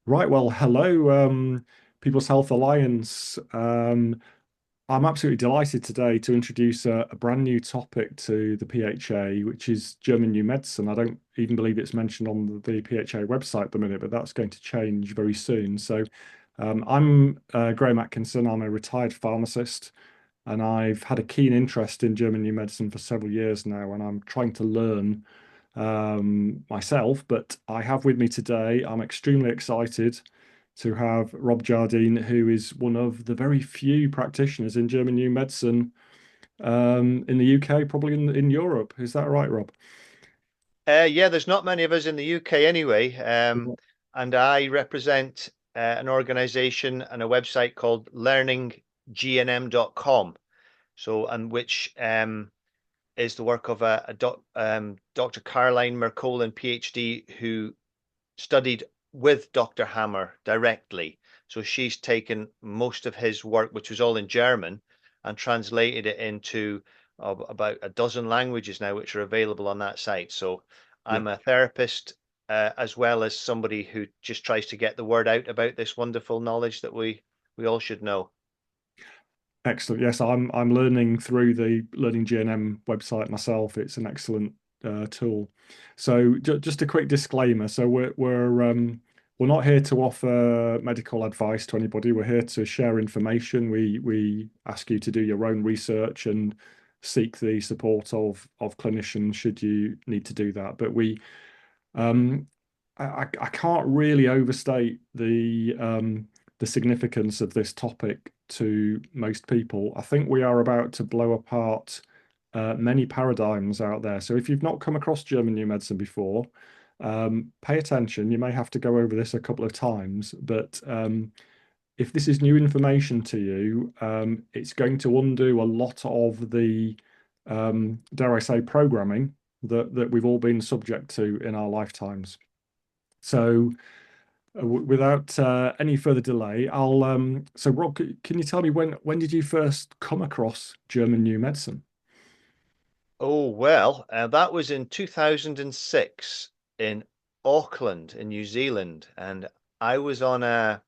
Right, well, hello, People's Health Alliance. I'm absolutely delighted today to introduce a brand new topic to the PHA, which is German New Medicine. I don't even believe it's mentioned on the PHA website at the minute, but that's going to change very soon. I'm Graham Atkinson. I'm a retired pharmacist, and I've had a keen interest in German New Medicine for several years now, and I'm trying to learn myself. But I have with me today, I'm extremely excited to have Rob Jardine, who is one of the very few practitioners in German New Medicine in the UK, probably in Europe. Is that right, Rob? Yeah, there's not many of us in the UK anyway, and I represent an organization and a website called learninggnm.com. And which is the work of Dr. Caroline Mercolin, PhD, who studied with Dr. Hammer directly. So she's taken most of his work, which was all in German, and translated it into about a dozen languages now, which are available on that site. So Yeah. I'm a therapist as well as somebody who just tries to get the word out about this wonderful knowledge that we all should know. Excellent. Yes, I'm learning through the Learning GNM website myself. It's an excellent tool. So just a quick disclaimer. So we're not here to offer medical advice to anybody. We're here to share information. We ask you to do your own research and seek the support of clinicians should you need to do that. But we um, I can't really overstate the significance of this topic to most people. I think we are about to blow apart many paradigms out there. So if you've not come across German New Medicine before, pay attention. You may have to go over this a couple of times, but if this is new information to you, it's going to undo a lot of the, dare I say, programming that we've all been subject to in our lifetimes. So, without any further delay, So, Rob, can you tell me when did you first come across German New Medicine? Oh, well, that was in 2006 in Auckland in New Zealand, and I was on an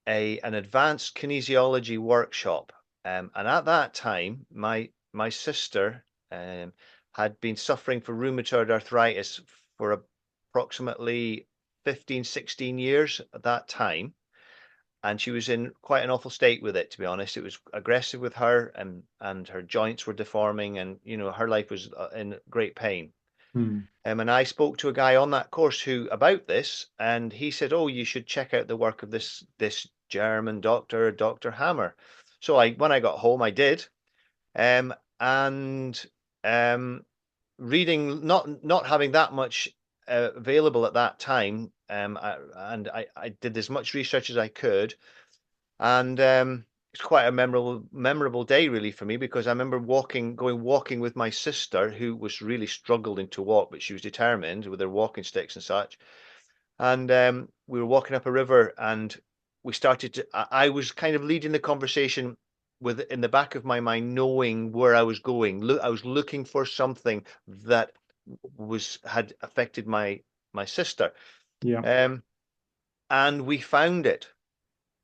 advanced kinesiology workshop. And at that time, my sister had been suffering from rheumatoid arthritis for approximately 15, 16 years at that time. And she was in quite an awful state with it, to be honest. It was aggressive with her, and her joints were deforming, and her life was in great pain. Hmm. And I spoke to a guy on that course who about this, and he said, "Oh, you should check out the work of this German doctor, Dr. Hammer." So when I got home, I did, and um, reading, not having that much available at that time, I did as much research as I could, and it's quite a memorable day really for me because I remember going walking with my sister who was really struggling to walk, but she was determined with her walking sticks and such. And we were walking up a river, and we started to. I was kind of leading the conversation with in the back of my mind, knowing where I was going. Look, I was looking for something that was had affected my sister, Yeah. um, and we found it,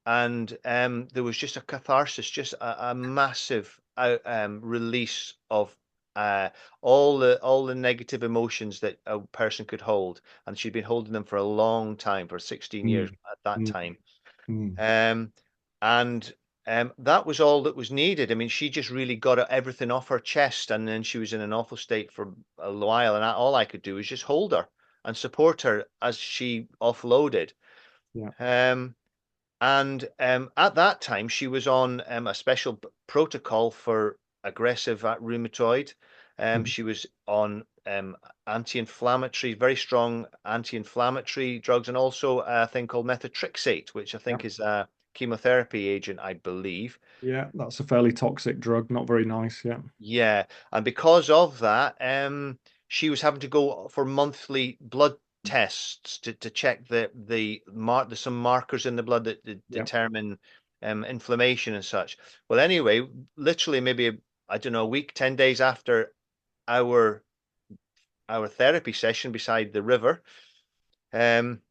and there was just a catharsis, just a massive release of uh, all the negative emotions that a person could hold, and she'd been holding them for a long time, for 16 Hmm. years at that Hmm. time, Hmm. um, and that was all that was needed. I mean, she just really got everything off her chest, and then she was in an awful state for a while, and all I could do was just hold her and support her as she offloaded. Yeah. Um, and at that time, she was on a special protocol for aggressive rheumatoid. Hmm. She was on anti-inflammatory, very strong anti-inflammatory drugs, and also a thing called methotrexate, which I Yeah. think is a chemotherapy agent, I believe. Yeah. That's a fairly toxic drug. Not very nice. Yeah. Yeah, and because of that, she was having to go for monthly blood tests to check there's some markers in the blood that Yeah. determine inflammation and such. Well, anyway, literally maybe I don't know, a week, 10 days after our our therapy session beside the river, um,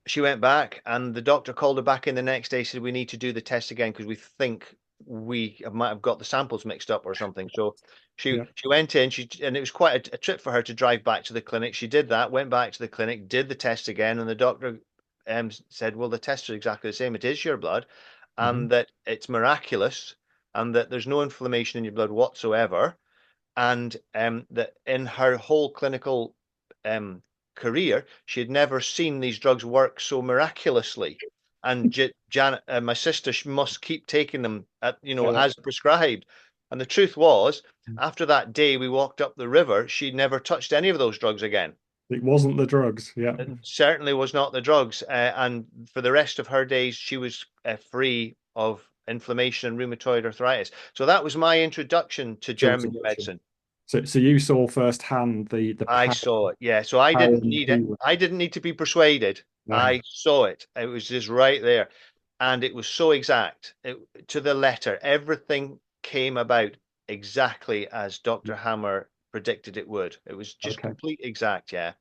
she went back, and the doctor called her back in the next day, said, we need to do the test again because we think we might have got the samples mixed up or something. So Yeah. she went in, and it was quite a trip for her to drive back to the clinic. She did that, went back to the clinic, did the test again, and the doctor said, well, the tests are exactly the same. It is your blood, Hmm. and that it's miraculous, and that there's no inflammation in your blood whatsoever, and that in her whole clinical um, career, she had never seen these drugs work so miraculously. And Janet, my sister, she must keep taking them Yeah. as prescribed. And the truth was, after that day we walked up the river, she never touched any of those drugs again. It wasn't the drugs. Yeah. It certainly was not the drugs. And for the rest of her days, she was free of inflammation and rheumatoid arthritis. So that was my introduction to Sure, German introduction. medicine. So you saw firsthand the I power, saw it. Yeah. So power and healing. I didn't need to be persuaded. No. I saw it. It was just right there. And it was so exact to the letter. Everything came about exactly as Dr. Hammer predicted it would. It was just Okay. complete exact. Yeah.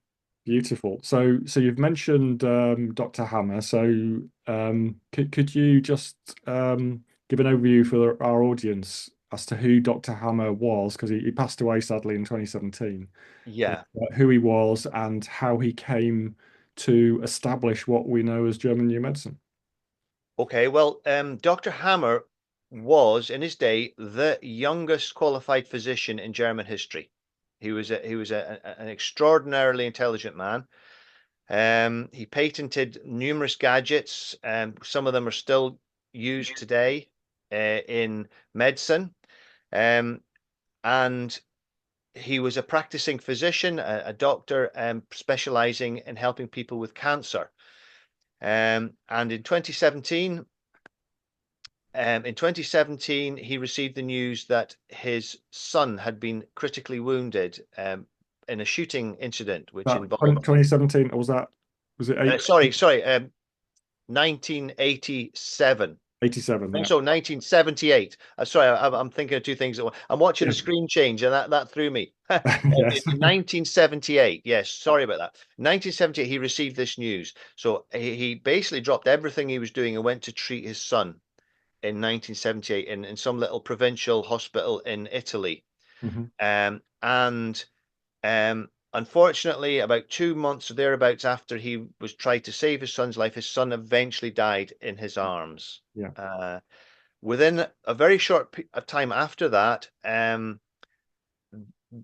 Beautiful. So you've mentioned Dr. Hammer. So could you just give an overview for our audience as to who Dr. Hammer was? Because he passed away sadly in 2017. But Yeah. who he was and how he came to establish what we know as German New Medicine. Okay. Well, Dr. Hammer was in his day the youngest qualified physician in German history. An extraordinarily intelligent man. He patented numerous gadgets. Some of them are still used today in medicine. Um, and he was a practicing physician, a doctor specializing in helping people with cancer. And in 2017, he received the news that his son had been critically wounded in a shooting incident, which That involved, 2017, or was it sorry, 1987. 87? I think Yeah. so, 1978. Sorry, I'm thinking of two things at once. I'm watching Yeah. a screen change, and that threw me. Yes. In 1978, yes, sorry about that. 1978, he received this news. So he basically dropped everything he was doing and went to treat his son in 1978 in some little provincial hospital in Italy. Hmm. And unfortunately, about 2 months or thereabouts after he was tried to save his son's life, his son eventually died in his arms. Yeah. Uh, Within a very short time after that,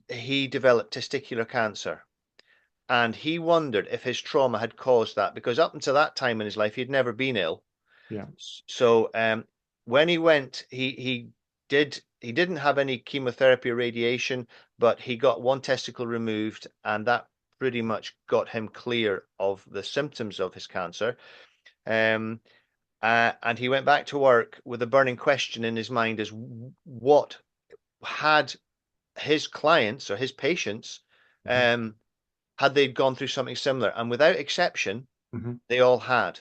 he developed testicular cancer. And he wondered if his trauma had caused that because up until that time in his life, he'd never been ill. Yeah. So when he went, he didn't have any chemotherapy or radiation, but he got one testicle removed, and that pretty much got him clear of the symptoms of his cancer. Um, and he went back to work with a burning question in his mind: as what had his clients or his patients, Hmm. um, had they gone through something similar? And without exception, Hmm. they all had.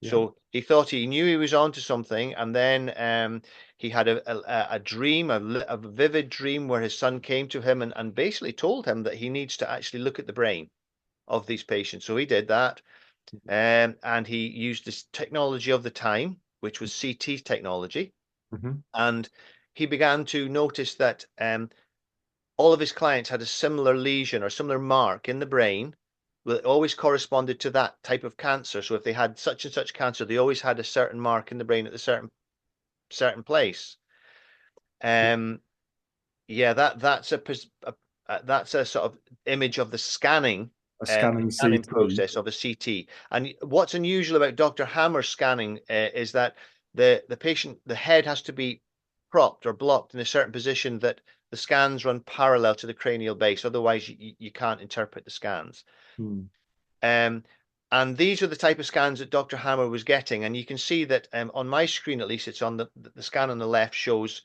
Yeah. So he thought he knew he was onto something, and then he had a dream, a vivid dream where his son came to him and basically told him that he needs to actually look at the brain of these patients. So he did that, and he used this technology of the time, which was CT technology, Hmm. and he began to notice that all of his clients had a similar lesion or similar mark in the brain that always corresponded to that type of cancer. So if they had such and such cancer, they always had a certain mark in the brain at a certain place. Um, yeah, that's a sort of image of A scanning the scanning CT. process of a CT. And what's unusual about Dr. Hammer's scanning is that the head has to be propped or blocked in a certain position that the scans run parallel to the cranial base. Otherwise, you can't interpret the scans. Hmm. Um, and these are the type of scans that Dr. Hammer was getting. And you can see that on my screen, at least, it's on the scan on the left shows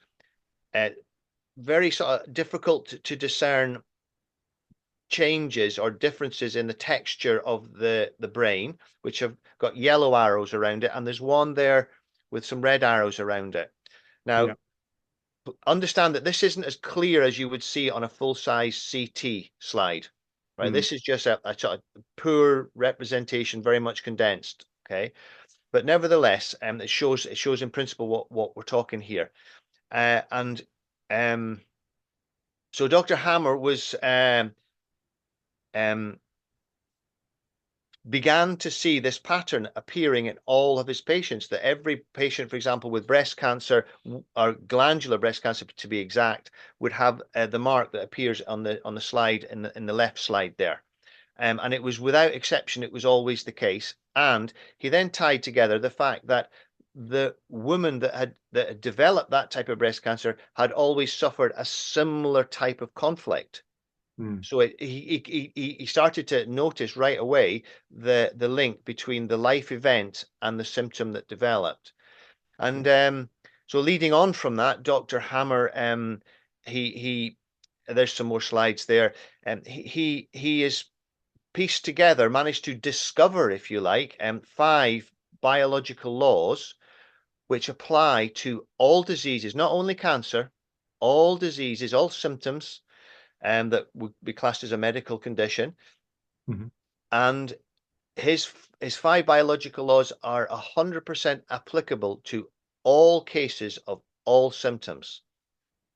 uh, very sort of difficult to discern changes or differences in the texture of the brain, which have got yellow arrows around it. And there's one there with some red arrows around it. Yeah. Now, understand that this isn't as clear as you would see on a full size CT slide. right? Mm. This is just a sort of poor representation, very much condensed. Okay, but nevertheless, it shows in principle what we're talking here. And so Dr. Hammer was um, began to see this pattern appearing in all of his patients, that every patient, for example, with breast cancer or glandular breast cancer to be exact, would have the mark that appears on the slide in the left slide there. And it was without exception, it was always the case. And he then tied together the fact that the woman that had developed that type of breast cancer had always suffered a similar type of conflict. Mm. So he started to notice right away the link between the life event and the symptom that developed. Yeah. And so leading on from that, Dr. Hammer, he there's some more slides there. He is pieced together, managed to discover, if you like, five biological laws which apply to all diseases, not only cancer, all diseases, all symptoms, that would be classed as a medical condition. Mhm. And his five biological laws are 100% applicable to all cases of all symptoms.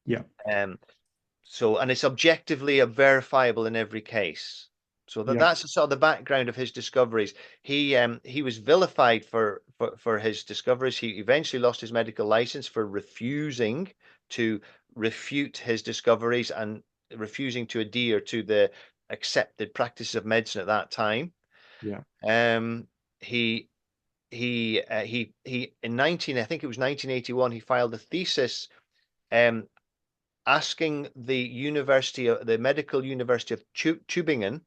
Yeah. Um, and it's objectively verifiable in every case. So Yeah. that's sort of the background of his discoveries. He was vilified for his discoveries. He eventually lost his medical license for refusing to refute his discoveries and refusing to adhere to the accepted practices of medicine at that time. Yeah. Um, he he in 19, I think it was 1981, he filed a thesis um, asking the medical university of Tübingen,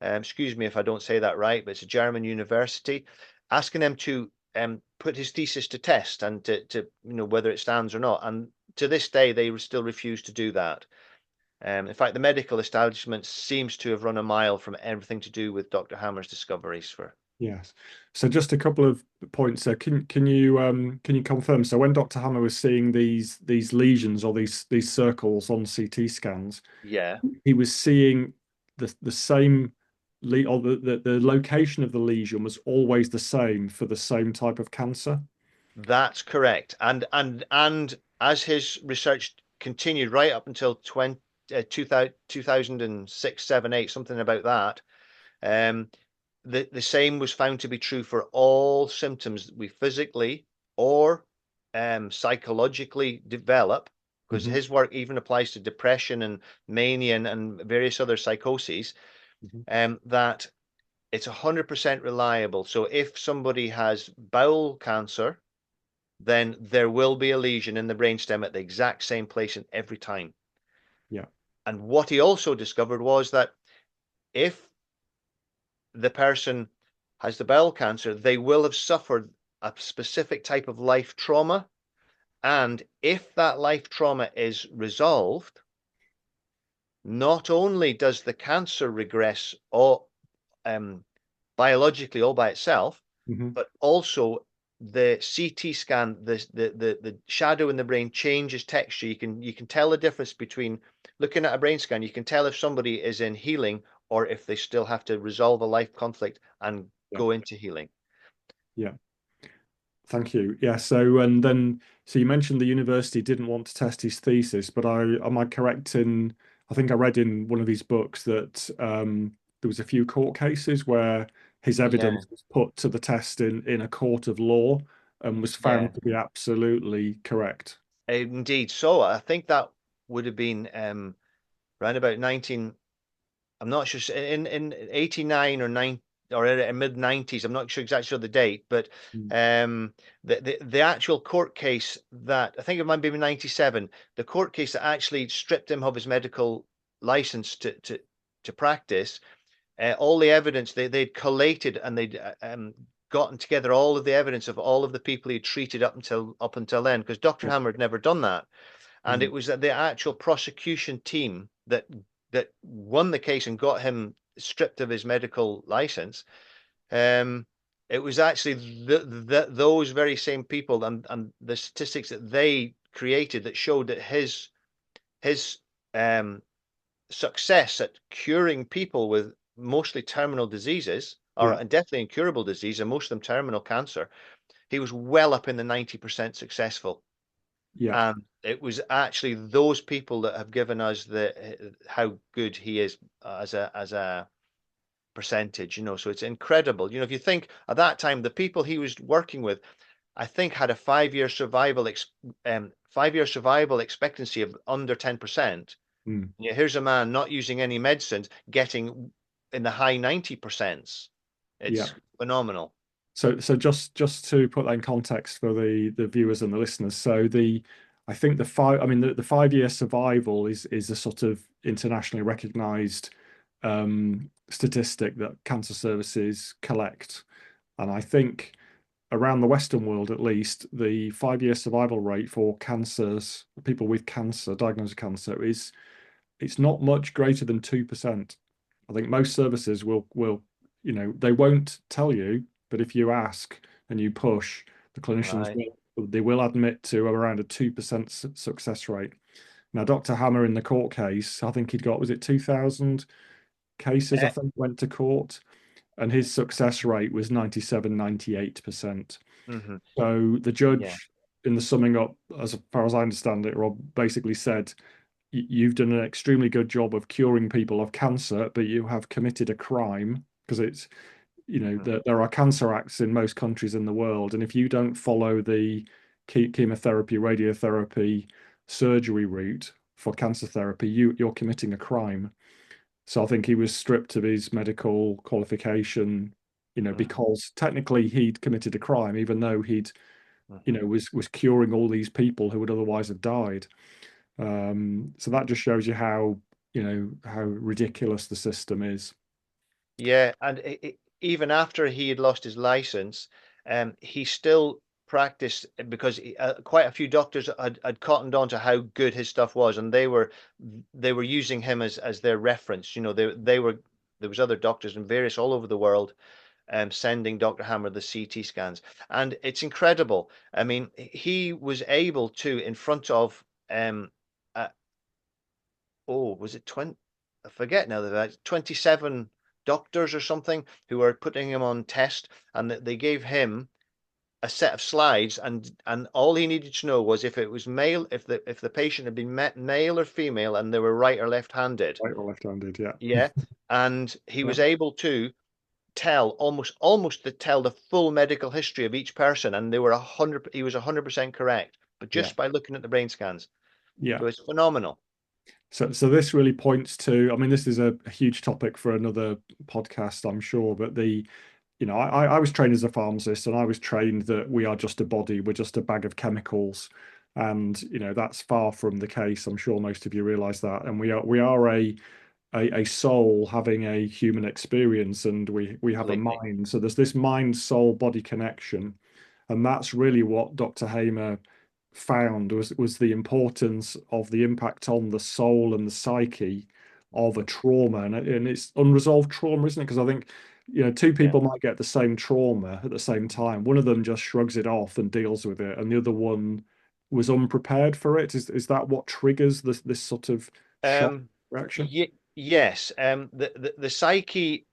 excuse me if I don't say that right, but it's a German university, asking them to put his thesis to test and to whether it stands or not. And to this day, they still refuse to do that. In fact, the medical establishment seems to have run a mile from everything to do with Dr. Hammer's discoveries for. Yes. So just a couple of points there. Can you confirm? So when Dr. Hammer was seeing these lesions or these circles on CT scans, Yeah, he was seeing the same le or the location of the lesion was always the same for the same type of cancer. that's correct. And as his research continued right up until 2006, 7, 8, something about that, um, the same was found to be true for all symptoms that we physically or psychologically develop, because Hmm. his work even applies to depression and mania and various other psychoses, Hmm. that it's 100% reliable. So if somebody has bowel cancer, then there will be a lesion in the brainstem at the exact same place in every time. Yeah. And what he also discovered was that if the person has the bowel cancer, they will have suffered a specific type of life trauma. And if that life trauma is resolved, not only does the cancer regress all, um, biologically all by itself, Hmm. but also the CT scan, the shadow in the brain changes texture. You can tell the difference between looking at a brain scan. You can tell if somebody is in healing or if they still have to resolve a life conflict and Yeah. go into healing. Yeah. Thank you. Yeah. So you mentioned the university didn't want to test his thesis, but am I correct in, I think I read in one of his books that there was a few court cases where his Yeah, evidence was put to the test in a court of law and was yeah, found to be absolutely correct. indeed. So I think that would have been around about 19. I'm not sure in 89 or 9 or mid 90s. I'm not sure exactly sure the date, but Mm. the actual court case that I think it might be 97, the court case that actually stripped him of his medical license to practice, all the evidence they'd collated and they'd gotten together all of the evidence of all of the people he'd treated up until then, because Dr. Yeah. Hammer had never done that. And Mm. it was the actual prosecution team that won the case and got him stripped of his medical license. Um, it was actually those very same people and the statistics that they created that showed that his um, success at curing people with mostly terminal diseases, or Yeah. definitely incurable disease, and most of them terminal cancer, he was well up in the 90% successful. Yeah. And it was actually those people that have given us the how good he is as a percentage, so it's incredible. If you think at that time, the people he was working with, I think had a 5-year survival expectancy of under 10%. Mm. Yeah, here's a man not using any medicines, getting in the high 90%. Yeah. It's phenomenal. So just to put that in context for the viewers and the listeners. So I think the 5 year survival is a sort of internationally recognized statistic that cancer services collect. And I think around the Western world, at least, the 5 year survival rate for people with cancer, diagnosed with cancer, it's not much greater than 2%. I think most services will, they won't tell you, but if you ask and you push, the clinicians Right. will admit to around a 2% success rate. Now, Dr. Hammer in the court case, I think was it 2,000 cases, I Eh, think, went to court, and his success rate was 97, 98%. mhm. So the Yeah. judge, in the summing up, as far as I understand it, Rob, basically said, You've done an extremely good job of curing people of cancer, but you have committed a crime because Mhm. there are cancer acts in most countries in the world. And if you don't follow the chemotherapy, radiotherapy, surgery route for cancer therapy, you're committing a crime. So I think he was stripped of his medical qualification, Mhm. because technically he'd committed a crime, even though he'd, Mhm. was curing all these people who would otherwise have died. So that just shows you how ridiculous the system is. Yeah, and even after he had lost his license, he still practiced because quite a few doctors had cottoned on to how good his stuff was, and they were using him as their reference. There was other doctors and various all over the world sending Dr. Hammer the CT scans, and it's incredible. I mean, he was able to in front of uh, oh, was it 20? I forget now that 27 doctors or something who were putting him on test, and that they gave him a set of slides, and all he needed to know was if it was male, if the patient had been male or female, and they were right or left-handed. Right or left-handed, yeah. Yeah, and he Yeah, was able to tell almost to tell the full medical history of each person, and they were 100. He was 100% correct, but yeah, just by looking at the brain scans. yeah. So it's phenomenal. So this really points to, I mean, this is a huge topic for another podcast, I'm sure, but I was trained as a pharmacist, and I was trained that we are just a body, we're just a bag of chemicals. And, that's far from the case. I'm sure most of you realize that. And we are a soul having a human experience, and we have a Completely. mind. So there's this mind soul body connection, and that's really what Dr. Hamer found was the importance of the impact on the soul and the psyche of a Mhm. trauma, and it's unresolved trauma, isn't it? Because I think two Yeah. people might get the same trauma at the same time. One of them just shrugs it off and deals with it, and the other one was unprepared for it. Is that what triggers this sort of shock Um, reaction? yes. The psyche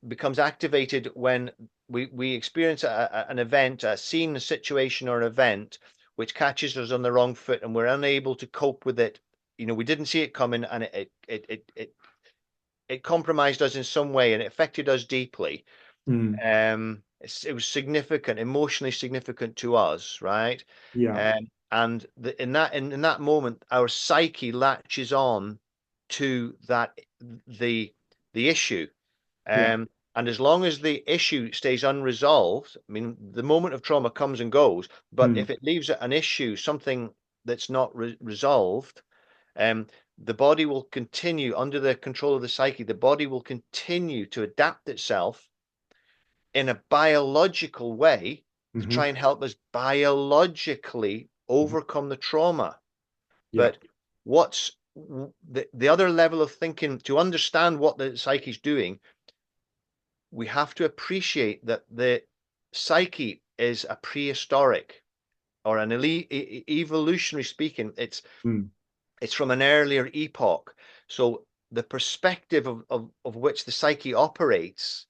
becomes activated when we experience an event, a scene, a situation, or an event which catches us on the wrong foot, and we're unable to cope with it. We didn't see it coming, and it compromised us in some way, and it affected us deeply. Mm, It was significant, emotionally significant to us, right? yeah, And in that moment, our psyche latches on to the issue. yeah, And as long as the issue stays unresolved, I mean, the moment of trauma comes and goes, but mm, if it leaves an issue, something that's not resolved, um, the body will continue under the control of the psyche. The body will continue to adapt itself in a biological way to hmm, try and help us biologically overcome the trauma. yeah, But what's the other level of thinking to understand what the psyche's doing? We have to appreciate that the psyche is a prehistoric or an evolutionary speaking. It's mm, it's from an earlier epoch. So the perspective of which the psyche operates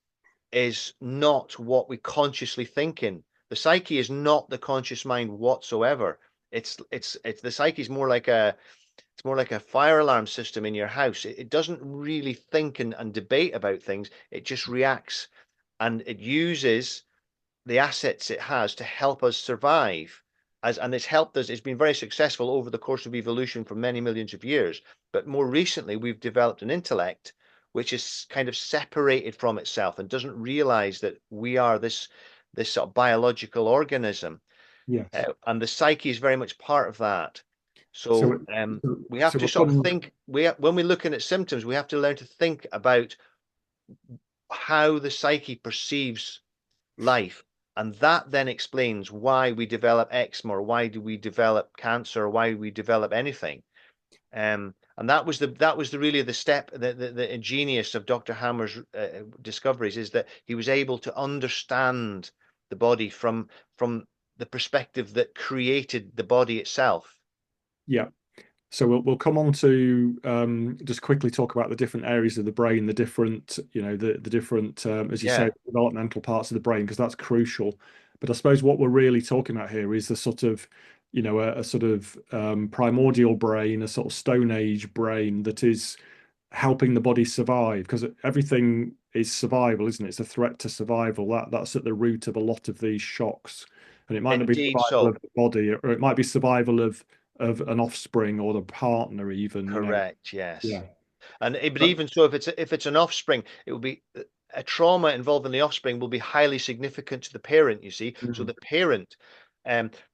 is not what we consciously think in. The psyche is not the conscious mind whatsoever. It's the psyche is more like a it's more like a fire alarm system in your house. It doesn't really think and debate about things. It just reacts, and it uses the assets it has to help us survive. And it's helped us, it's been very successful over the course of evolution for many millions of years. But more recently, we've developed an intellect which is kind of separated from itself and doesn't realize that we are this sort of biological organism. Yes. And the psyche is very much part of that. So, So we have so to we'll sort of come. think, when we're looking at symptoms, we have to learn to think about how the psyche perceives life. And that then explains why we develop eczema, or why do we develop cancer, or why we develop anything. And that was the really the step, the genius of Dr. Hammer's discoveries, is that he was able to understand the body from the perspective that created the body itself. Yeah. So we'll come on to just quickly talk about the different areas of the brain, the different, the different, as you say, Yeah, developmental parts of the brain, because that's crucial. But I suppose what we're really talking about here is the sort of, a sort of primordial brain, a sort of Stone Age brain that is helping the body survive, because everything is survival, isn't it? It's a threat to survival. That's at the root of a lot of these shocks. And it might not be indeed. survival of So the body, or it might be survival of an offspring or the partner even, correct. Yes. Yeah. But But even so, if it's an offspring, it will be a trauma involving the offspring will be highly significant to the parent. You see, so mm, the parent,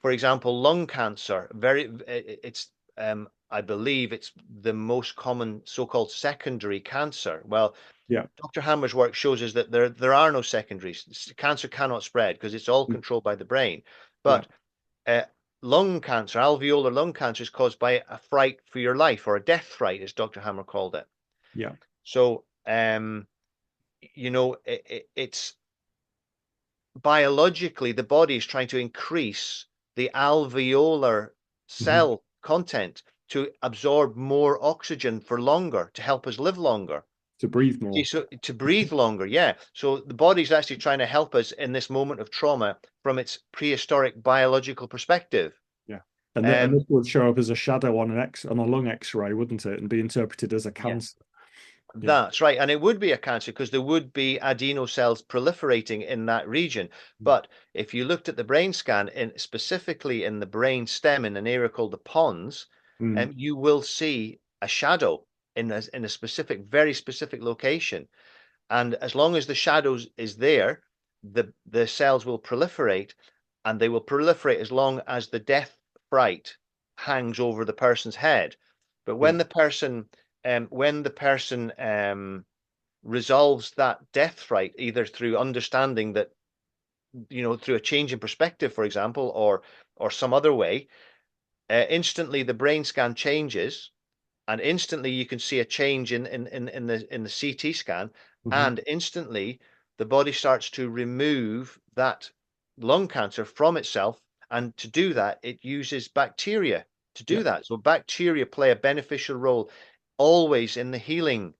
for example, lung cancer, it's I believe it's the most common so-called secondary cancer. Well, yeah, Dr. Hammer's work shows us that there are no secondaries. Cancer cannot spread because it's all mm, controlled by the brain. yeah, But uh, lung cancer, alveolar lung cancer, is caused by a fright for your life, or a death fright, as Dr. Hammer called it. yeah, So, it's biologically the body is trying to increase the alveolar mhm, cell content to absorb more oxygen for longer, to help us live longer. to breathe See, more. so to breathe longer, yeah. So the body's actually trying to help us in this moment of trauma from its prehistoric biological perspective. Yeah. And Um, this would show up as a shadow on on a lung X-ray, wouldn't it? And be interpreted as a yeah. cancer. Yeah. That's right. And it would be a cancer because there would be adeno cells proliferating in that region. Mm. But if you looked at the brain scan, specifically in the brain stem in an area called the pons, Mm. you will see a shadow in a specific, very specific location. And as long as the shadows is there, the cells will proliferate, and they will proliferate as long as the death fright hangs over the person's head. But Yeah. when the person resolves that death fright, either through understanding that, through a change in perspective, for example, or some other way, instantly the brain scan changes, and instantly you can see a change in the CT scan, Mhm. and instantly the body starts to remove that lung cancer from itself. And to do that, it uses bacteria to Yeah. do that. So bacteria play a beneficial role always in the healing,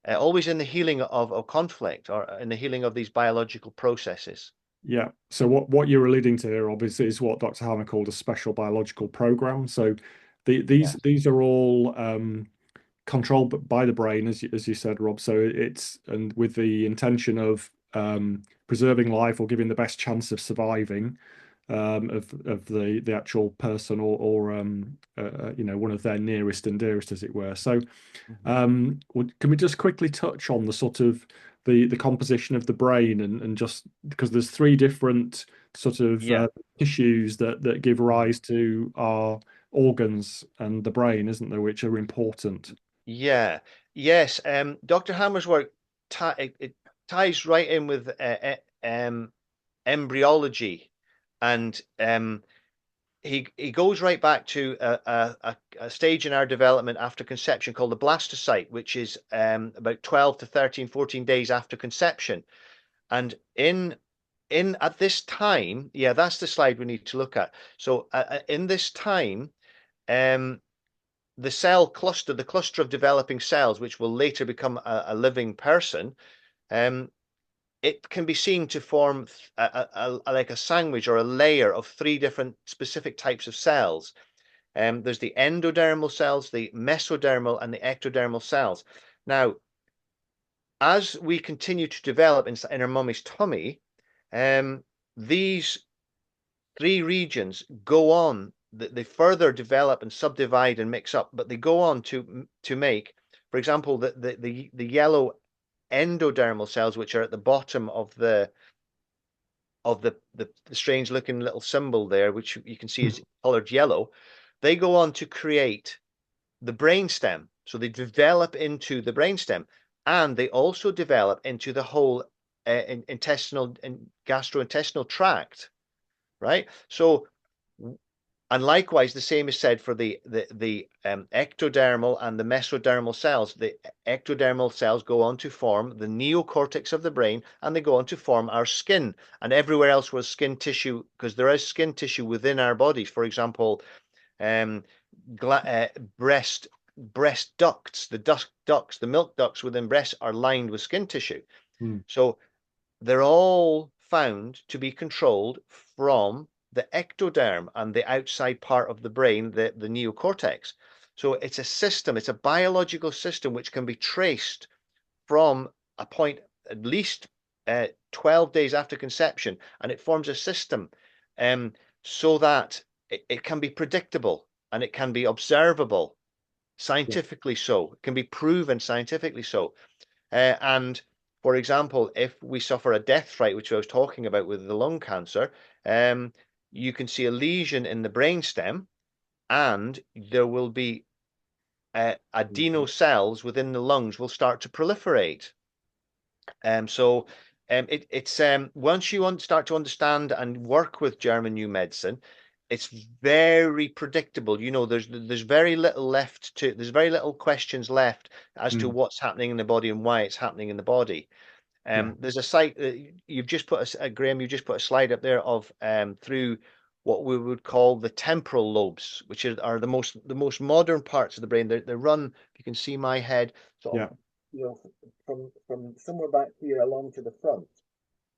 of conflict, or in the healing of these biological processes. Yeah. So what you're alluding to here, obviously, is what Dr. Hammer called a special biological program. So Yes. these are all controlled by the brain, as you said, Rob. So it's and with the intention of preserving life or giving the best chance of surviving of the actual person or one of their nearest and dearest, as it were. So Mhm. can we just quickly touch on the sort of the composition of the brain and just because there's three different sort of Yeah. tissues that give Mhm. rise to our organs and the brain, isn't there, which are important. Yeah. Yes. Dr. Hammer's work it ties right in with embryology, and he goes right back to a stage in our development after conception called the blastocyte, which is about 12 to 13, 14 days after conception. And in at this time, yeah, that's the slide we need to look at. So in this time, um, the cell cluster, the cluster of developing cells, which will later become a living person, it can be seen to form like a sandwich or a layer of three different specific types of cells. There's the endodermal cells, the mesodermal, and the ectodermal cells. Now, as we continue to develop in our mummy's tummy, these three regions go on, they further develop and subdivide and mix up, but they go on to make, for example, the yellow endodermal cells, which are at the bottom of the strange looking little symbol there, which you can see is colored yellow, they go on to create the brainstem. So they develop into the brainstem, and they also develop into the whole intestinal and gastrointestinal tract, right? So, and likewise, the same is said for the ectodermal and the mesodermal cells. The ectodermal cells go on to form the neocortex of the brain, and they go on to form our skin and everywhere else where skin tissue, because there is skin tissue within our bodies. For example, um, breast ducts, the milk ducts within breasts are lined with skin tissue. Mm. So they're all found to be controlled from the ectoderm and the outside part of the brain, the neocortex. So it's a system, it's a biological system which can be traced from a point at least 12 days after conception, and it forms a system so that it can be predictable and it can be observable Yeah. scientifically so. It can be proven scientifically so. And for example, if we suffer a death fright, which I was talking about with the lung cancer, you can see a lesion in the brainstem, and there will be adeno cells within the lungs will start to proliferate. So it's once you start to understand and work with German new medicine, it's very predictable. You know, there's very little left to there's very little questions left as to Mm. what's happening in the body and why it's happening in the body. Yeah. There's a site you've just put Graham, you just put a slide up there of through what we would call the temporal lobes, which are the most modern parts of the brain. They run, if you can see my head, sort Yeah. of, from somewhere back here along to the front.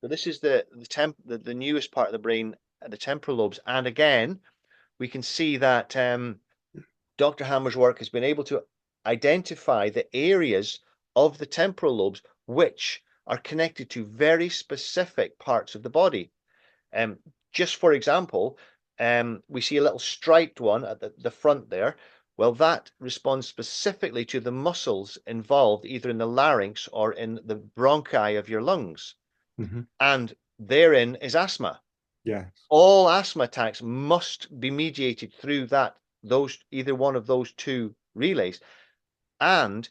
So this is the newest part of the brain, the temporal lobes. And again, we can see that Dr. Hammer's work has been able to identify the areas of the temporal lobes which are connected to very specific parts of the body. Um, just for example, we see a little striped one at the front there. Well, that responds specifically to the muscles involved either in the larynx or in the bronchi of your lungs. Hmm. And therein is asthma. Yeah. All asthma attacks must be mediated through those either one of those two relays. And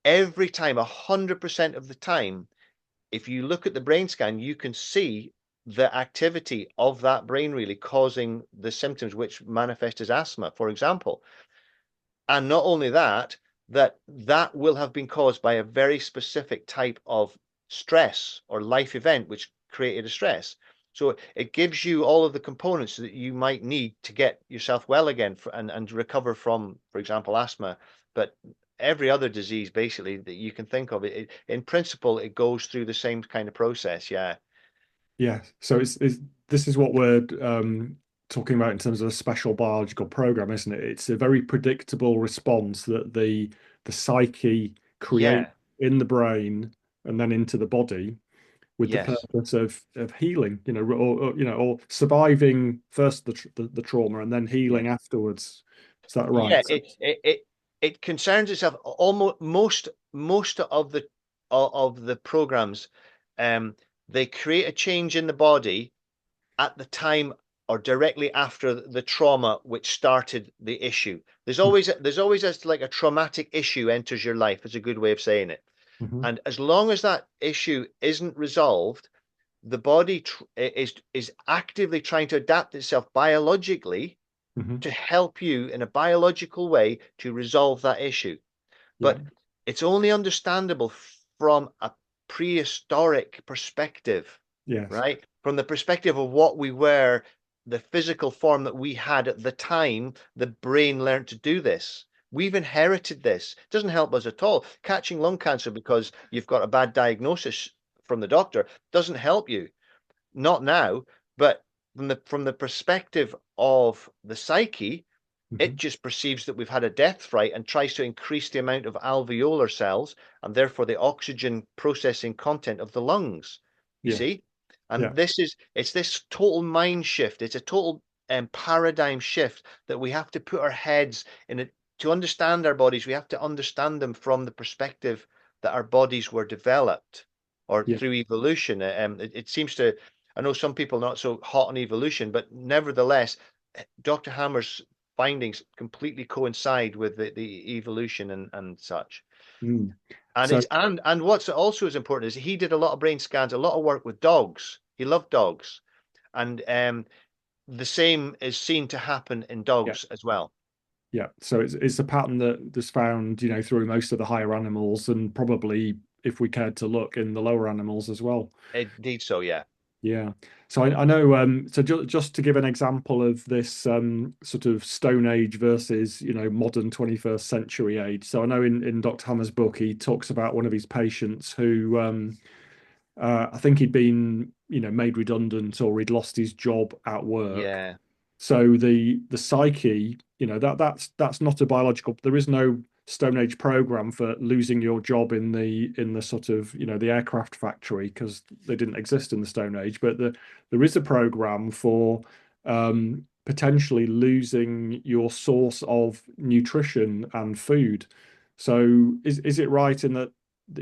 every time, 100% of the time, if you look at the brain scan, you can see the activity of that brain relay causing the symptoms which manifest as asthma, for example. And not only that, that will have been caused by a very specific type of stress or life event which created a stress. So it gives you all of the components that you might need to get yourself well again and recover from, for example, asthma. But every other disease basically that you can think of, in principle, it goes through the same kind of process. Yeah. Yeah. So it's this is what we're talking about in terms of a special biological program, isn't it? It's a very predictable response that the psyche create Yeah. in the brain and then into the body with the Yes. purpose of healing, or surviving first the trauma and then Yeah. healing afterwards. Is that right? Yeah, it concerns itself almost most of the programs. Um, they create a change in the body at the time or directly after the trauma which started the issue. There's always like a traumatic issue enters your life. Is a good way of saying it. Hmm. And as long as that issue isn't resolved, the body is actively trying to adapt itself biologically Hmm. to help you in a biological way to resolve that issue. Yeah. But it's only understandable from a prehistoric perspective, Yes. right? From the perspective of what we were the physical form that we had at the time the brain learned to do this. We've inherited this. It doesn't help us at all. Catching lung cancer because you've got a bad diagnosis from the doctor doesn't help you. Not now, but from the perspective of the psyche, it Hmm. just perceives that we've had a death fright and tries to increase the amount of alveolar cells and therefore the oxygen processing content of the lungs. You Yeah. see? Yeah. And it's this total mind shift. It's a total paradigm shift that we have to put our heads in it to understand our bodies. We have to understand them from the perspective that our bodies were developed or Yeah. through evolution. It seems to, I know some people are not so hot on evolution, but nevertheless, Dr. Hammer's findings completely coincide with the evolution and such. Mm. And So it's and what's also is important is he did a lot of brain scans, a lot of work with dogs. He loved dogs, and the same is seen to happen in yeah. dogs as well. Yeah. So it's a pattern that's found, through most of the higher animals, and probably, if we cared to look, in the lower animals as well. Indeed, so yeah, Yeah. So I know, so just to give an example of this, sort of Stone Age versus, modern 21st century age. So I know in Dr. Hammer's book, he talks about one of his patients who, I think he'd been, made redundant, or he'd lost his job at work. yeah, So the psyche, that's not a biological. There is no Stone Age program for losing your job in the sort of, the aircraft factory, because they didn't exist in the Stone Age. But there is a program for, potentially losing your source of nutrition and food. So is it right in that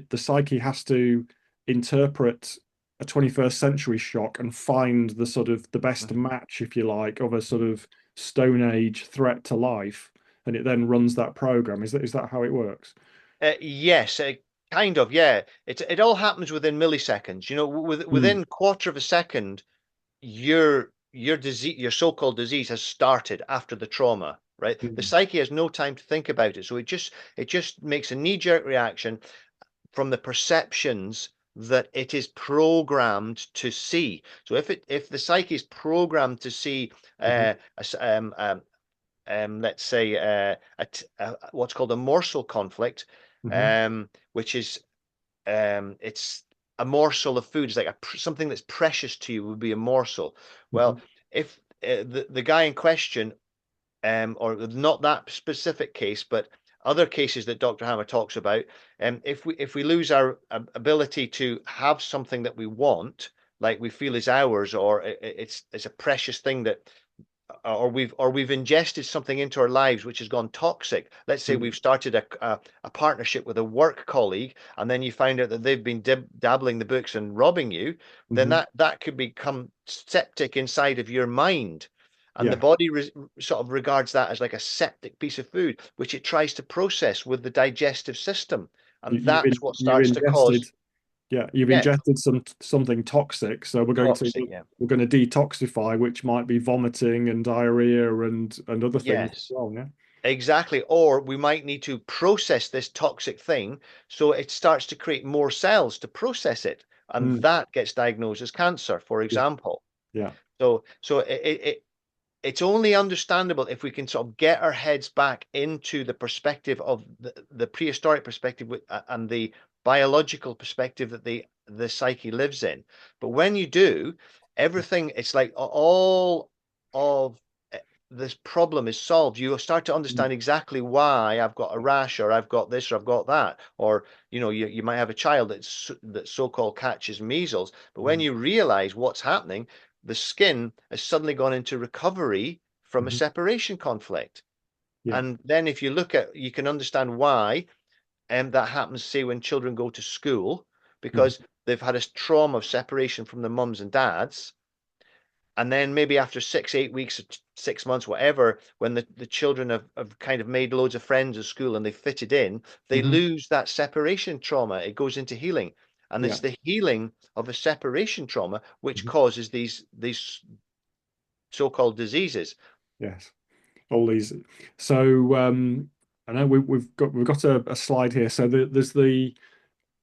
the psyche has to interpret a 21st century shock and find the sort of the best mhm. match, if you like, of a sort of Stone Age threat to life, and it then runs that program? Is that how it works? Yes, kind of, yeah. It all happens within milliseconds. Mm, Within quarter of a second, your disease, your so-called disease, has started after the trauma, right? The mm, psyche has no time to think about it, so it just makes a knee-jerk reaction from the perceptions that it is programmed to see. So if the psyche is programmed to see mhm, let's say what's called a morsel conflict, mhm, which is it's a morsel of food. It's like something that's precious to you would be a morsel. Well, mhm, if the guy in question, or not that specific case, but other cases that Dr. Hammer talks about, if we lose our ability to have something that we want, like we feel is ours, or it's a precious thing that or we've ingested something into our lives which has gone toxic. Let's say mm, we've started a partnership with a work colleague, and then you find out that they've been dabbling the books and robbing you. Then mhm. that could become septic inside of your mind, and the Yeah. body sort of regards that as like a septic piece of food, which it tries to process with the digestive system, You, and you've that's in, what you've starts to ingested cause, Yeah, you've yeah, ingested something toxic, so we're going to toxic, yeah, we're going to detoxify, which might be vomiting and diarrhea and other things as yes. well. Yeah. Exactly. Or we might need to process this toxic thing so it starts to create more cells to process it. And Mm, that gets diagnosed as cancer, for yeah. example. Yeah. So it's only understandable if we can sort of get our heads back into the perspective of the prehistoric perspective and the biological perspective that the psyche lives in. But when you do, everything, it's like all of this problem is solved. You start to Mm, understand exactly why I've got a rash, or I've got this, or I've got that, or you might have a child that so-called catches measles. But when mm, you realize what's happening, the skin has suddenly gone into recovery from a mhm. separation conflict. Yeah. And then if you look at, you can understand why that happens, say, when children go to school, because Mhm, they've had a trauma of separation from the mums and dads. And then maybe after 6, 8 weeks, 6 months, whatever, when the children have kind of made loads of friends at school and they fitted in, they mhm. lose that separation trauma. It goes into healing. And it's Yeah. the healing of a separation trauma which Mhm. causes these so-called diseases. Yes. All these. So, I know we've got a slide here. So there's the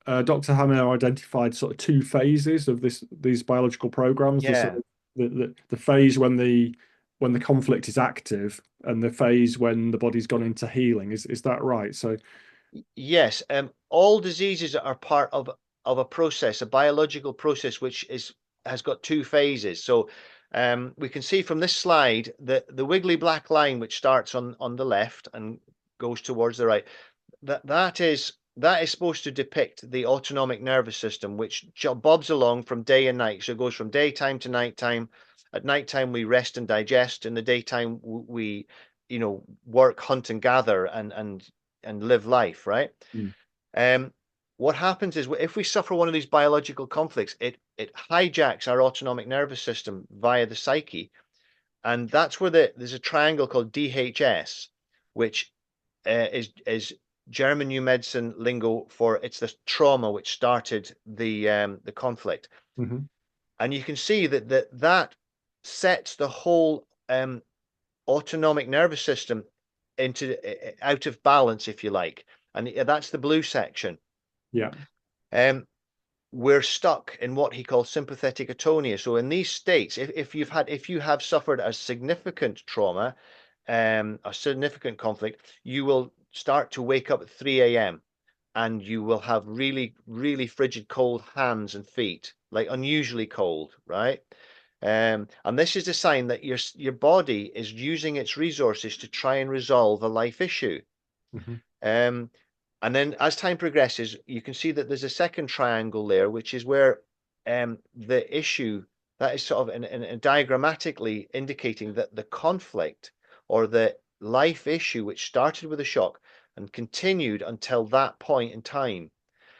Dr. Hammer identified sort of two phases of these biological programs. The sort Yeah. of The phase when the conflict is active and the phase when the body's gone into healing. Is that right? So, Yes, all diseases are part of a process, a biological process, which is has got two phases. So we can see from this slide that the wiggly black line, which starts on the left and goes towards the right, that is supposed to depict the autonomic nervous system, which bobs along from day and night. So it goes from daytime to nighttime. At nighttime, we rest and digest. In the daytime, we, work, hunt and gather and live life, right? mm, Um, what happens is if we suffer one of these biological conflicts, it hijacks our autonomic nervous system via the psyche, and that's where there's a triangle called DHS, which is German New Medicine lingo for it's the trauma which started the conflict, mhm, and you can see that sets the whole autonomic nervous system into out of balance, if you like, and that's the blue section. yeah, Um, we're stuck in what he calls sympathetic atonia. So in these states, if you have suffered a significant trauma, a significant conflict, you will start to wake up at 3 a.m. and you will have really, really frigid cold hands and feet, like unusually cold, right? And this is a sign that your body is using its resources to try and resolve a life issue. mhm, Um, and then as time progresses, you can see that there's a second triangle there, which is where the issue that is sort of diagrammatically indicating that the conflict or the life issue, which started with a shock and continued until that point in time.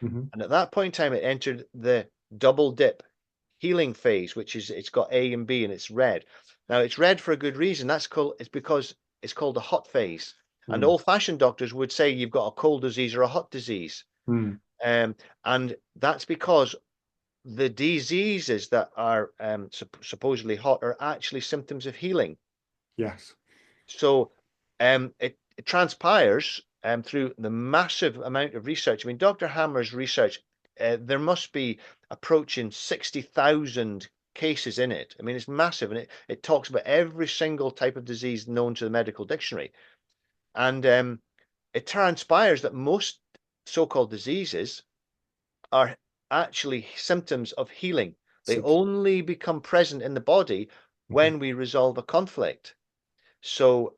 mhm, And at that point in time, it entered the double dip healing phase, which is it's got A and B and it's red. Now it's red for a good reason. It's because it's called the hot phase. And mm, old-fashioned doctors would say you've got a cold disease or a hot disease. mm, Um, and that's because the diseases that are supposedly hot are actually symptoms of healing. yes, So it transpires through the massive amount of research. I mean, Dr. Hammer's research, there must be approaching 60,000 cases in it. I mean, it's massive and it talks about every single type of disease known to the medical dictionary. And it transpires that most so-called diseases are actually symptoms of healing. They so, only become present in the body mhm, when we resolve a conflict. So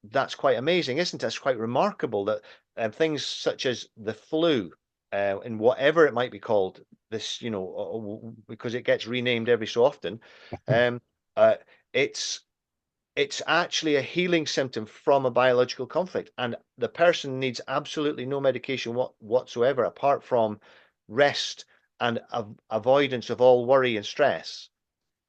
that's quite amazing, isn't it? It's quite remarkable that things such as the flu, and whatever it might be called, this, because it gets renamed every so often, um, uh, it's it's actually a healing symptom from a biological conflict, and the person needs absolutely no medication whatsoever apart from rest and avoidance of all worry and stress.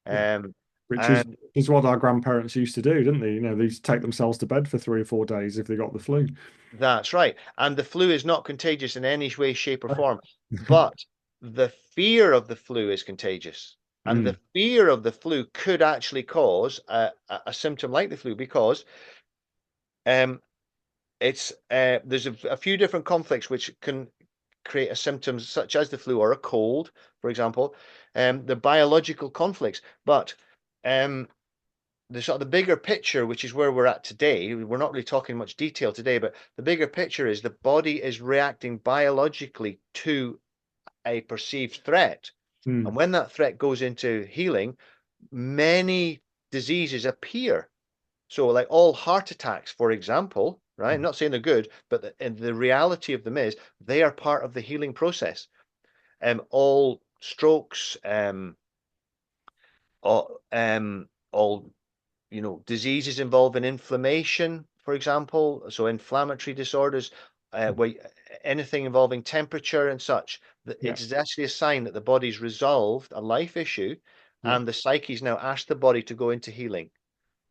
yeah, Um, which and is what our grandparents used to do, didn't they? They used to take themselves to bed for 3 or 4 days if they got the flu. That's right. And the flu is not contagious in any way, shape, or form. But the fear of the flu is contagious. And the Mm, fear of the flu could actually cause a symptom like the flu because um, there's a few different conflicts which can create a symptom such as the flu or a cold, for example, the biological conflicts. But um, the sort of the bigger picture, which is where we're at today, we're not really talking much detail today, but the bigger picture is the body is reacting biologically to a perceived threat. And mm, when that threat goes into healing, many diseases appear. So, like all heart attacks, for example, right? I'm mm, not saying they're good, but the reality of them is they are part of the healing process. All strokes, all diseases involving inflammation, for example, so inflammatory disorders, mm, where anything involving temperature and such, yeah, it's actually a sign that the body's resolved a life issue, yeah, and the psyche's now asked the body to go into healing.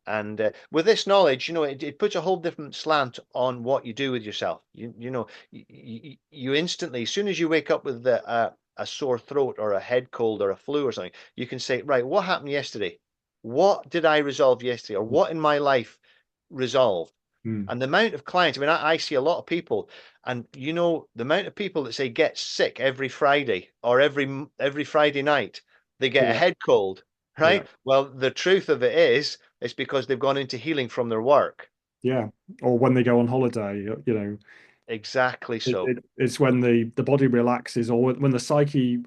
And with this knowledge, it puts a whole different slant on what you do with yourself. You instantly, as soon as you wake up with a sore throat or a head cold or a flu or something, you can say, right, what happened yesterday? What did I resolve yesterday? Or what in my life resolved? mm, And the amount of clients, I mean, I see a lot of people, and the amount of people that say get sick every Friday or every Friday night, they get a yeah, head cold. Yeah. right? Well, the truth of it is, it's because they've gone into healing from their work. Yeah. Or when they go on holiday, Exactly so. it's when the body relaxes, or when the psyche,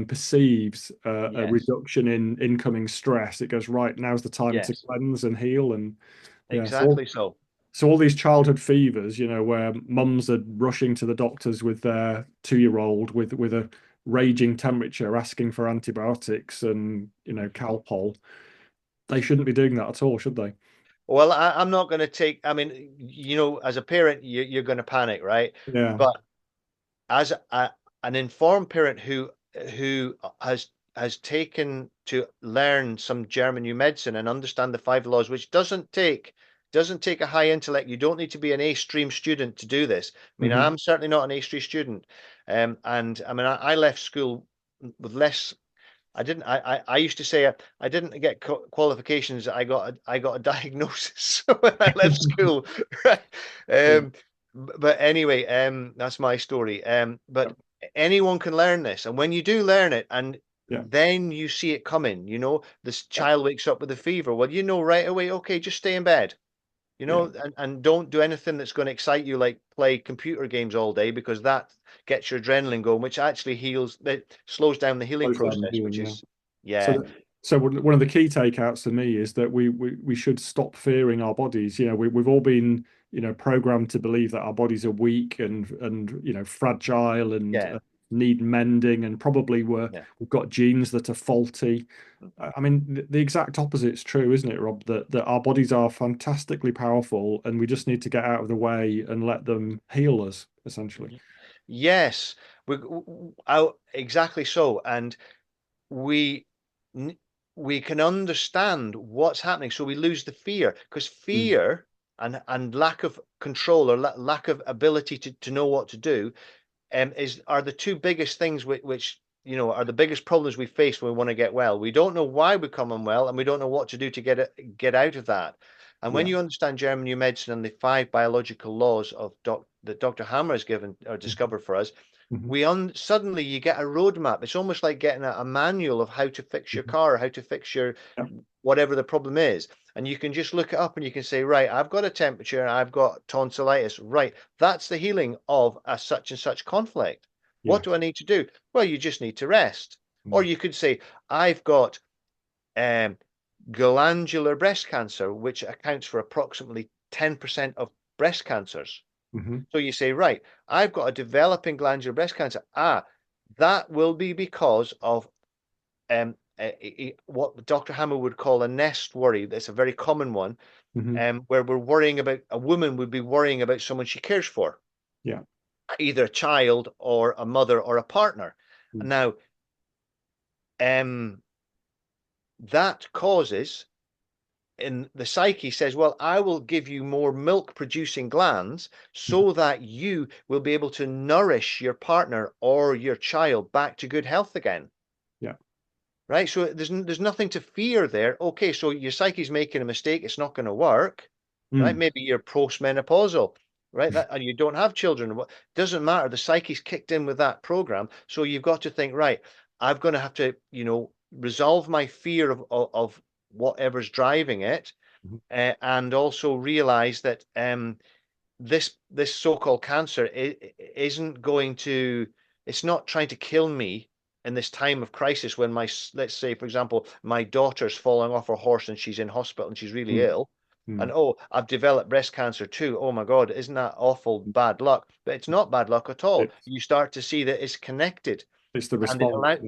perceives a Yes. reduction in incoming stress. It goes, right, now's the time to Yes. cleanse and heal. And yeah, Exactly so. so all these childhood fevers, where mums are rushing to the doctors with their 2-year-old with a raging temperature, asking for antibiotics and Calpol. They shouldn't be doing that at all, should they? Well, I'm not going to take, I mean, as a parent, you're going to panic, right? Yeah. But as an informed parent who has taken to learn some German new medicine and understand the five laws, which doesn't take a high intellect. You don't need to be an A stream student to do this. I mean, Hmm. I'm certainly not an A stream student, and I mean, I left school with less. I didn't. I used to say I didn't get qualifications. I got a diagnosis when I left school. Right. Yeah. But anyway, that's my story. But anyone can learn this, and when you do learn it, and Yeah. then you see it coming. This child wakes up with a fever. Well, you know right away. Okay, just stay in bed. Yeah. And don't do anything that's going to excite you, like play computer games all day, because that gets your adrenaline going, which actually that slows down the healing Slows down the process, healing. which Yeah. is, So, yeah, one of the key takeouts for me is that we should stop fearing our bodies. We've all been, programmed to believe that our bodies are weak and fragile and yeah, need mending, and probably yeah. we've got genes that are faulty. I mean, the exact opposite is true, isn't it, Rob? That our bodies are fantastically powerful, and we just need to get out of the way and let them heal us, essentially. Yes, exactly so. And we n- we can understand what's happening, so we lose the fear, because Mm, fear and lack of control, or lack of ability to know what to do, are the two biggest things which are the biggest problems we face when we want to get well. We don't know why we come unwell, and we don't know what to do to get out of that. And when yeah. you understand German new medicine and the five biological laws that Dr. Hammer has given or discovered for us, Mhm. suddenly you get a roadmap. It's almost like getting a manual of how to fix your Mhm. car, how to fix your Yeah. whatever the problem is. And you can just look it up and you can say, right, I've got a temperature, I've got tonsillitis. Right, that's the healing of a such and such conflict. What Yeah. do I need to do? Well, you just need to rest. Or Mm, you could say, I've got um, glandular breast cancer, which accounts for approximately 10% of breast cancers. mhm. So you say, right, I've got a developing glandular breast cancer. That will be because of what Dr. Hammer would call a nest worry. That's a very common one, Mhm. where we're worrying about a woman would be worrying about someone she cares for, Yeah. either a child or a mother or a partner. Mm, Now, um, that causes in the psyche says, well, I will give you more milk producing glands mhm. so that you will be able to nourish your partner or your child back to good health again. Yeah. Right? So there's nothing to fear there. Okay, so your psyche's making a mistake, it's not going to work, right? Mm, Maybe you're postmenopausal, right? And you don't have children. Doesn't matter. The psyche's kicked in with that program. So you've got to think, right, I'm going to have to, resolve my fear of whatever's driving it, mhm. and also realize that this so-called cancer isn't going to, it's not trying to kill me in this time of crisis when let's say, for example, my daughter's falling off her horse and she's in hospital and she's really Mm, ill. And mm. oh, I've developed breast cancer too. Oh my God, isn't that awful bad luck? But it's not bad luck at all. It's You start to see that it's connected, it's the and it response. allows,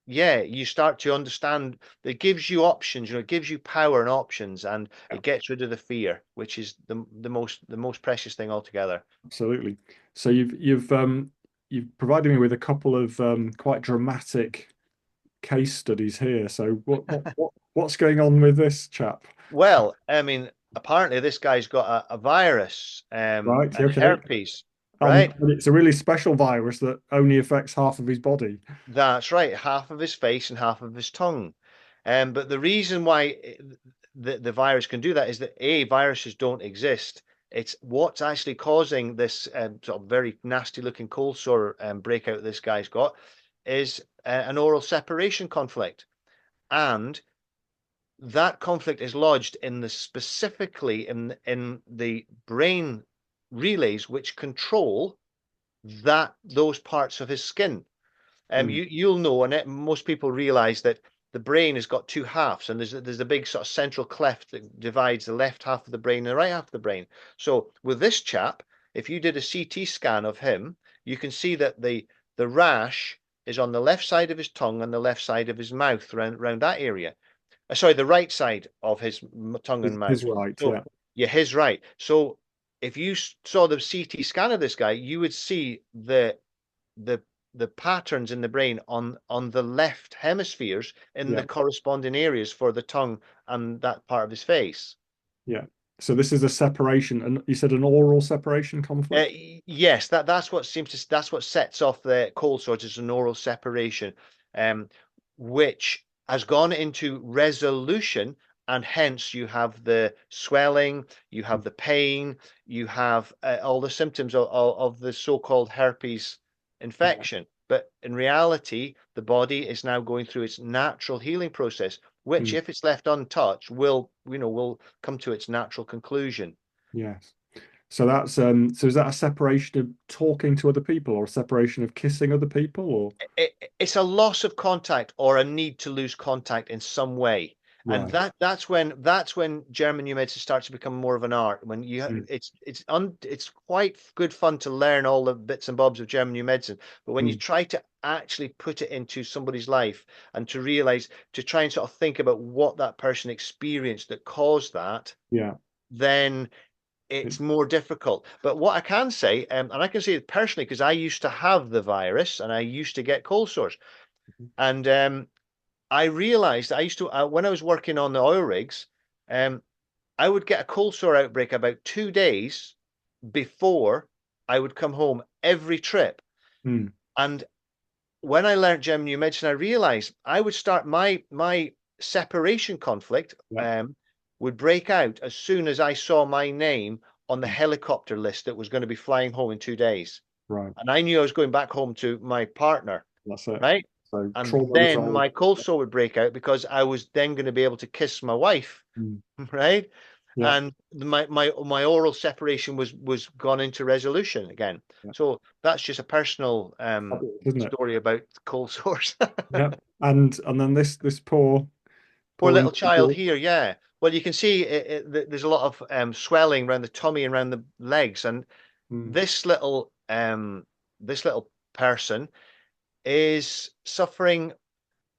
yeah, you start to understand. It gives you options, it gives you power and options, and Yeah, it gets rid of the fear, which is the most precious thing altogether. absolutely. So you've provided me with a couple of quite dramatic case studies here. So what's going on with this chap? Well, I mean, apparently this guy's got a virus, Right. and Okay. herpes, And right? it's a really special virus that only affects half of his body. That's right, half of his face and half of his tongue. But the reason why the virus can do that is that viruses don't exist. It's what's actually causing this sort of very nasty looking cold sore breakout this guy's got is an oral separation conflict. and that conflict is lodged in the specifically in the brain relays which control those parts of his skin. Mm. You'll know, and most people realize that the brain has got two halves, and there's a big sort of central cleft that divides the left half of the brain and the right half of the brain. So with this chap, if you did a CT scan of him, you can see that the rash is on the left side of his tongue and the left side of his mouth, around that area. Sorry, the right side of his tongue and His mouth. right, So yeah, yeah, his right. So if you saw the CT scan of this guy, you would see the the patterns in the brain on the left hemispheres in yeah, the corresponding areas for the tongue and that part of his face. yeah. So this is a separation, and you said an oral separation conflict? Yes, that's what sets off the cold sores is an oral separation, um, which has gone into resolution, and hence you have the swelling, you have the pain, you have all the symptoms of the so-called herpes Yeah, infection. But in reality, the body is now going through its natural healing process, which, mm, if it's left untouched, will come to its natural conclusion. yes. So that's so is that a separation of talking to other people or a separation of kissing other people or It's a loss of contact or a need to lose contact in some way. And right. that's when German new medicine starts to become more of an art. When Mm, it's quite good fun to learn all the bits and bobs of German new medicine, but when you mm, try to actually put it into somebody's life and to realize, to try and sort of think about what that person experienced that caused that, yeah. then It, it's more difficult. But what I can say, and I can say it personally, because I used to have the virus and I used to get cold sores. And I realized I used to, when I was working on the oil rigs, um, I would get a cold sore outbreak about 2 days before I would come home every trip. mm, And when I learned German new medicine, I realized I would start my separation conflict yeah, would break out as soon as I saw my name on the mm, helicopter list that was going to be flying home in 2 days. right. And I knew I was going back home to my partner, That's it. right? So And trauma then resolved. my cold sore would break out because I was then going to be able to kiss my wife, Mm, right? yeah, And my oral separation was gone into resolution again. yeah. So that's just a personal Fabulous, isn't it? story about cold sores. Yeah. And then this Poor poor little child individual. here, yeah. Well, you can see there's a lot of swelling around the tummy and around the legs, and Mm, this little person is suffering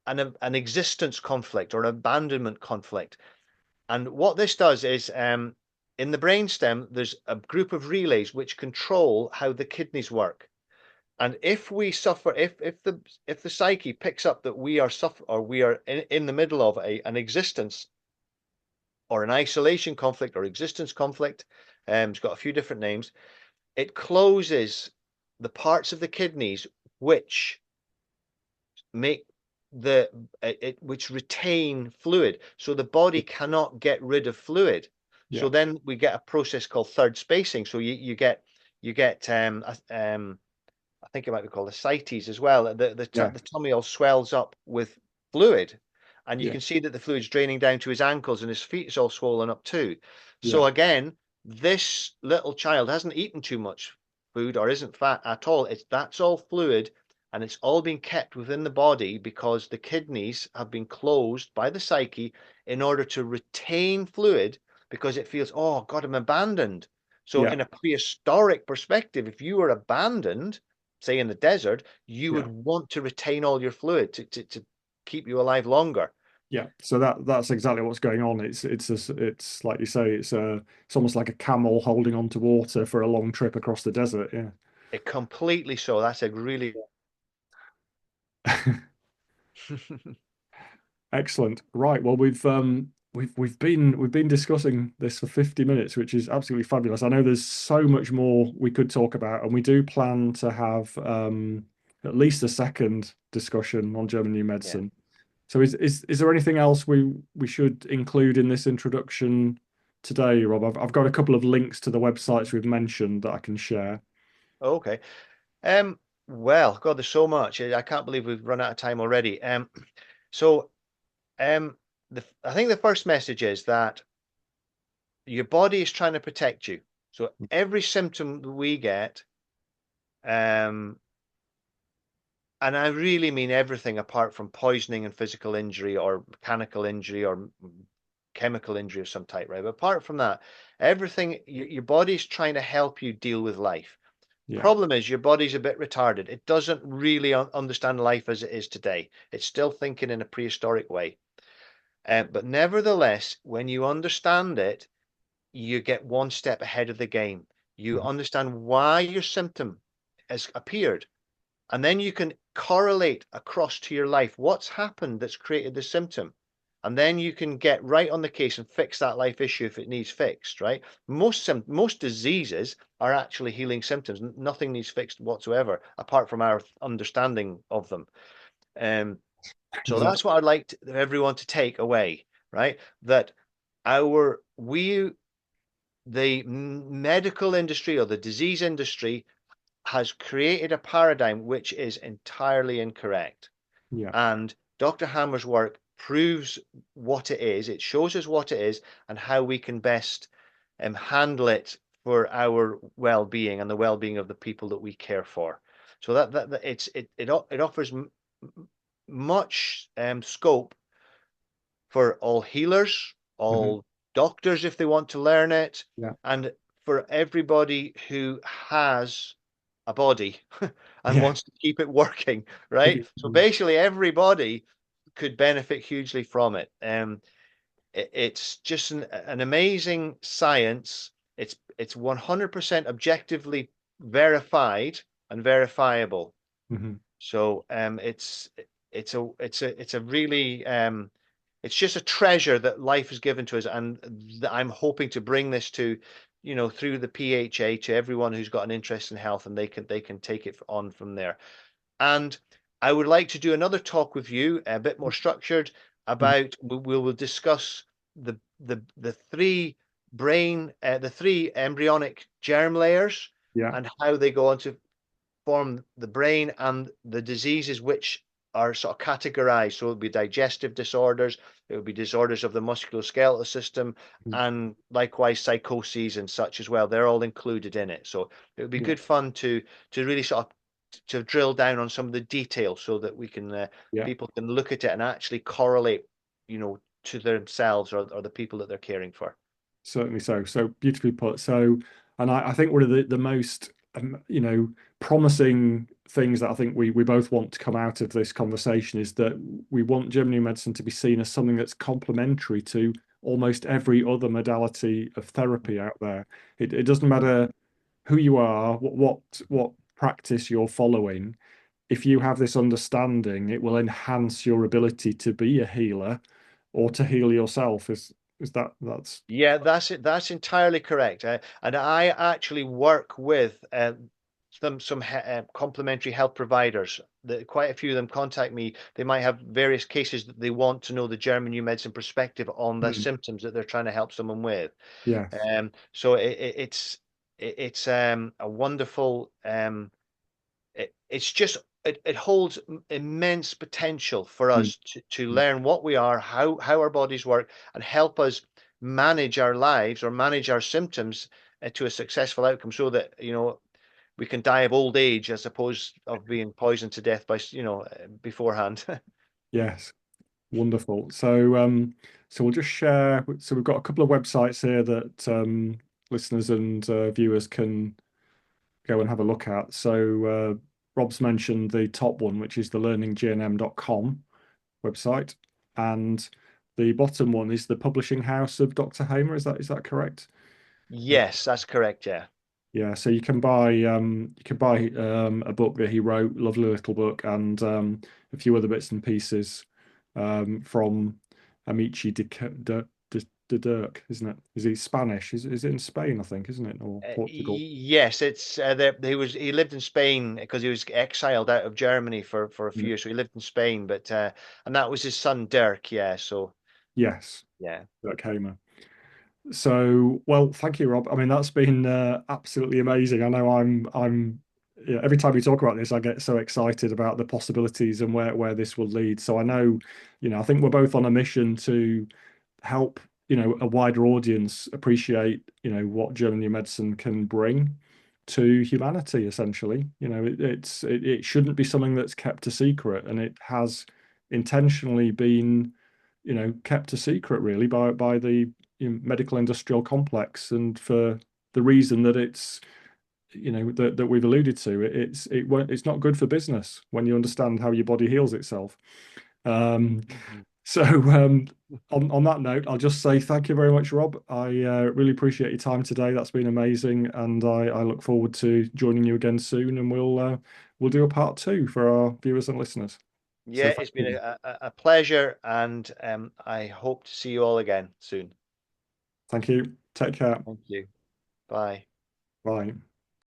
an existence conflict or an abandonment conflict. And what this does is, in the brainstem, there's a group of relays which control how the kidneys work. And if we suffer, if the psyche picks up that we are suffer or we are in the middle of an existence or an isolation conflict or existence conflict, it's got a few different names. It closes the parts of the kidneys which make which retain fluid, so the body cannot get rid of fluid. So yeah, then we get a process called third spacing. So you get I think it might be called ascites as well. yeah, The tummy all swells up with fluid, and you yeah, can see that the fluid's draining down to his ankles, and his feet is all swollen up too. yeah, So again, this little child hasn't eaten too much food or isn't fat at all. That's all fluid, and it's all being kept within the body because the kidneys have been closed by the psyche in order to retain fluid because it feels, oh God, I'm abandoned. So yeah, in a prehistoric perspective, if you were abandoned, say in the desert, you would yeah. want to retain all your fluid to keep you alive longer. Yeah, so that's exactly what's going on. It's like you say, it's almost like a camel holding on to water for a long trip across the desert. Yeah. It completely so. That's a really Excellent. Right. Well, we've been discussing this for 50 minutes, which is absolutely fabulous. I know there's so much more we could talk about, and we do plan to have at least a second discussion on German new yeah. medicine. So is there anything else we should include in this introduction today, Rob? I've got a couple of links to the websites we've mentioned that I can share. Okay. Um. Well, God, there's so much. I can't believe we've run out of time already. So Um, I think the first message is that your body is trying to protect you. So every symptom that we get, um, and I really mean everything apart from poisoning and physical injury or mechanical injury or chemical injury of some type, right? But apart from that, everything, your body's trying to help you deal with life. Yeah. Problem is, your body's a bit retarded. It doesn't really understand life as it is today. It's still thinking in a prehistoric way. But nevertheless, when you understand it, you get one step ahead of the game. You Mhm. understand why your symptom has appeared, and then you can correlate across to your life what's happened that's created the symptom. And then you can get right on the case and fix that life issue if it needs fixed, right? Most diseases are actually healing symptoms. Nothing needs fixed whatsoever, apart from our understanding of them. Um, so Exactly. that's what I'd like everyone to take away, right? That our we the medical industry or the disease industry has created a paradigm which is entirely incorrect. Yeah. And Dr. Hammer's work proves what it is. It shows us what it is and how we can best handle it for our well-being and the well-being of the people that we care for. So that it offers much scope for all healers, Hmm. all doctors if they want to learn it, Yeah. and for everybody who has a body and Yeah. wants to keep it working, right? It- So basically, everybody could benefit hugely from it. It's just an amazing science. It's 100% objectively verified and verifiable. mhm. So it's a really it's just a treasure that life has given to us, and I'm hoping to bring this to, through the PHA to everyone who's got an interest in health, and they can take it on from there. And I would like to do another talk with you, a bit more structured, Mhm. about we will discuss the the three embryonic germ layers Yeah. and how they go on to form the brain and the diseases which are sort of categorized. So it would be digestive disorders, it would be disorders of the musculoskeletal system, Mhm. and likewise psychoses and such as well. They're all included in it. So it would be Yeah. good fun to really sort of to drill down on some of the details so that we can Yeah. people can look at it and actually correlate, to themselves or the people that they're caring for. Certainly so. So beautifully put. So, and I think one of the most, promising things that I think we both want to come out of this conversation is that we want German medicine to be seen as something that's complementary to almost every other modality of therapy out there. It doesn't matter who you are, what practice you're following. If you have this understanding, it will enhance your ability to be a healer or to heal yourself. Is that's Yeah, that's it. That's entirely correct. And I actually work with some complementary health providers. Quite a few of them contact me. They might have various cases that they want to know the German new medicine perspective on the Mm, symptoms that they're trying to help someone with. yes. So it's a wonderful it's just it holds immense potential for Mm, us to learn what we are, how our bodies work, and help us manage our lives or manage our symptoms to a successful outcome, so that we can die of old age as opposed of being poisoned to death by beforehand. yes. Wonderful. So we'll just share. So we've got a couple of websites here that listeners and viewers can go and have a look at. So Rob's mentioned the top one, which is the learninggnm.com website, and the bottom one is the publishing house of Dr. Hamer. Is that correct? Yes, that's correct. Yeah. Yeah, so you can buy a book that he wrote, lovely little book, and a few other bits and pieces from Amici de Dirk, isn't it? Is he Spanish? Is it in Spain, I think, isn't it? Or Portugal? Yes, it's he lived in Spain because he was exiled out of Germany for a few Yeah. years. So he lived in Spain, but and that was his son Dirk. Yeah, so Yes, yeah. Dirk Hamer. So, well, thank you, Rob. I mean, that's been absolutely amazing. I know I'm yeah, every time we talk about this, I get so excited about the possibilities and where this will lead. So I know, I think we're both on a mission to help, a wider audience appreciate, what German new medicine can bring to humanity, essentially. It shouldn't be something that's kept a secret, and it has intentionally been, kept a secret really by the medical industrial complex, and for the reason that it's that we've alluded to. It's not good for business when you understand how your body heals itself. Um, Mhm. so on that note, I'll just say thank you very much, Rob. I really appreciate your time today. That's been amazing, and I look forward to joining you again soon. And we'll do a part two for our viewers and listeners. Yeah, So thank it's been you. a pleasure, and I hope to see you all again soon. Thank you. Take care. Thank you. Bye. Bye.